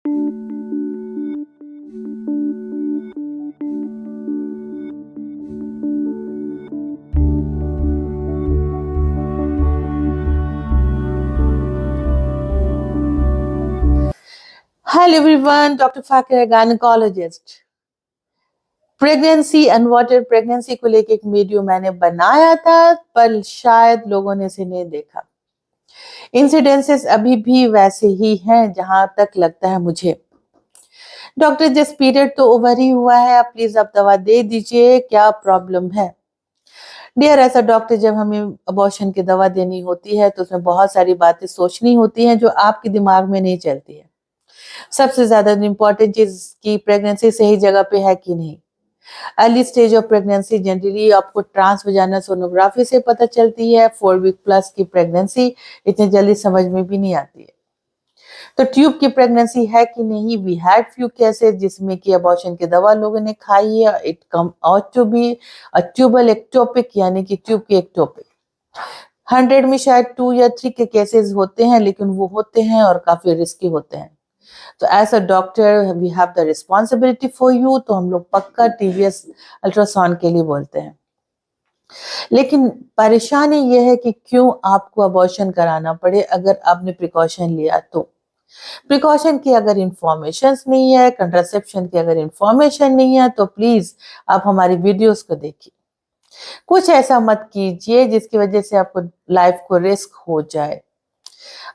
Hello everyone, Dr. Fakir, gynecologist. Pregnancy unwanted pregnancy को लेके एक वीडियो मैंने बनाया था, पर शायद लोगों ने इसे नहीं देखा। इंसिडेंसेस अभी भी वैसे ही हैं जहां तक लगता है मुझे। डॉक्टर जिस पीरियड तो ओवर ही हुआ है, आप प्लीज आप दवा दे दीजिए, क्या प्रॉब्लम है? डियर ऐसा डॉक्टर, जब हमें अबॉर्शन की दवा देनी होती है तो उसमें बहुत सारी बातें सोचनी होती हैं जो आपके दिमाग में नहीं चलती है। सबसे ज्यादा इम्पोर्टेंट चीज की प्रेगनेंसी सही जगह पे है कि नहीं। Early stage of pregnancy generally आपको ट्रांसवजाइनल सोनोग्राफी से पता चलती है। 4 वीक प्लस की प्रेगनेंसी इतनी जल्दी समझ में भी नहीं आती है। तो ट्यूब की प्रेगनेंसी है कि नहीं। वी हैड फ्यू केसेस जिसमें कि अबॉर्शन की दवा लोगों ने खाई है। It come out to be a tubal ectopic, यानी कि ट्यूब की एक्टोपिक। 100 में शायद 2 या 3 के केसेस होते हैं, लेकिन वो होते हैं और काफी रिस्की होते हैं। तो as a doctor we have the responsibility for you, तो हम लोग पक्का टीवीएस अल्ट्रासाउंड के लिए बोलते हैं। लेकिन परेशानी यह है कि क्यों आपको अबॉर्शन कराना पड़े अगर आपने प्रिकॉशन लिया तो। प्रिकॉशन की अगर इंफॉर्मेशन नहीं है, कंट्रासेप्शन की अगर इंफॉर्मेशन नहीं है, तो प्लीज आप हमारी वीडियोस को देखिए। कुछ ऐसा मत कीजिए जिसकी वजह से आपको लाइफ को रिस्क हो जाए।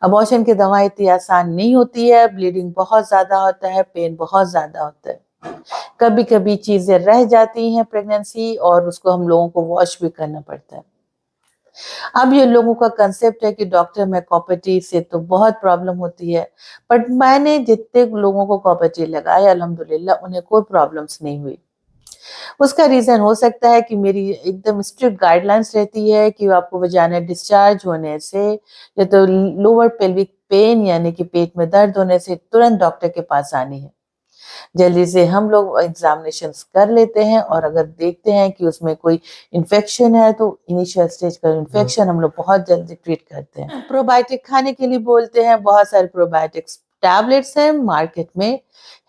अबॉर्शन की दवाएं इतनी आसान नहीं होती है, ब्लीडिंग बहुत ज्यादा होता है, पेन बहुत ज्यादा होता है। कभी कभी चीजें रह जाती हैं प्रेगनेंसी और उसको हम लोगों को वॉश भी करना पड़ता है। अब ये लोगों का कंसेप्ट है कि डॉक्टर में कॉपर्टी से तो बहुत प्रॉब्लम होती है, बट मैंने जितने लोगों को कॉपर्टी लगाया अल्हम्दुलिल्लाह उन्हें कोई प्रॉब्लम्स नहीं हुई। उसका रीजन हो सकता है कि मेरी एकदम स्ट्रिक्ट गाइडलाइंस रहती है कि आपको वजाना डिस्चार्ज होने से या तो लोअर पेल्विक पेन यानी कि पेट में दर्द होने से तुरंत डॉक्टर के पास आनी है। जल्दी से हम लोग एग्जामिनेशन कर लेते हैं और अगर देखते हैं कि उसमें कोई इन्फेक्शन है तो इनिशियल स्टेज का इन्फेक्शन हम लोग बहुत जल्दी ट्रीट करते हैं। प्रोबायोटिक खाने के लिए बोलते हैं, बहुत सारे प्रोबायोटिक्स टैबलेट्स हैं मार्केट में।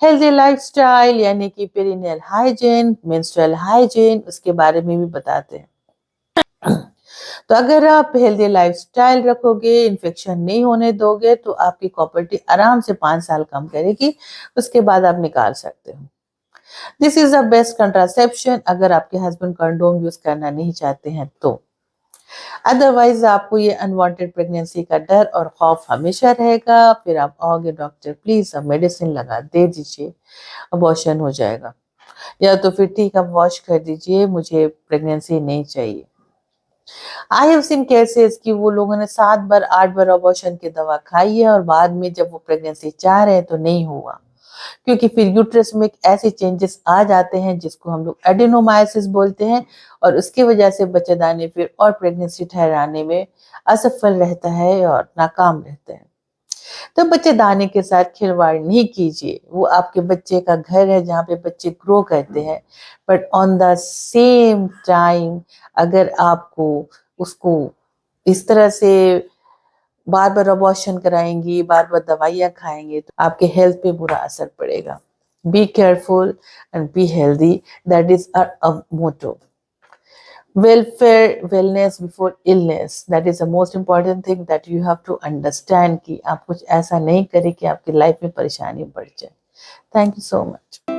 हेल्दी लाइफस्टाइल यानी कि पेरिनियल हाइजीन, मेंस्ट्रुअल हाइजीन, उसके बारे में भी बताते हैं। तो अगर आप हेल्दी लाइफस्टाइल रखोगे, इन्फेक्शन नहीं होने दोगे, तो आपकी कॉपर्टी आराम से 5 साल कम करेगी। उसके बाद आप निकाल सकते हो। This is the best contraception अगर आपके हस्बैंड कंडोम यूज करना नहीं चाहते हैं तो। अदरवाइज आपको ये अनवांटेड प्रेगनेंसी का डर और खौफ हमेशा रहेगा। फिर आप आओगे डॉक्टर, प्लीज अब मेडिसिन लगा दे दीजिए, अबॉर्शन हो जाएगा, या तो फिर ठीक आप वॉश कर दीजिए, मुझे प्रेगनेंसी नहीं चाहिए। आई हैव सीन केसेस कि वो लोगों ने 7 बार 8 बार अबॉर्शन की दवा खाई है और बाद में जब वो प्रेगनेंसी चाह रहे हैं तो नहीं हुआ, क्योंकि फिर यूट्रस में ऐसे चेंजेस आ जाते हैं जिसको हम लोग एडेनोमायोसिस बोलते हैं, और उसकी वजह से बच्चेदानी फिर और प्रेगनेंसी ठहराने में असफल रहता है और नाकाम रहता है। तो बच्चेदानी के साथ खिलवाड़ नहीं कीजिए। वो आपके बच्चे का घर है जहाँ पे बच्चे ग्रो करते हैं, but on the same time अगर आपको उसको इस तरह से बार बार अबॉर्शन कराएंगी, बार बार दवाइयाँ खाएंगे, तो आपके हेल्थ पे बुरा असर पड़ेगा। Be careful and be healthy, that is our motto. Welfare, wellness before illness, that is the most important thing that you have to understand कि आप कुछ ऐसा नहीं करें कि आपकी लाइफ में परेशानी बढ़ जाए। Thank you so much.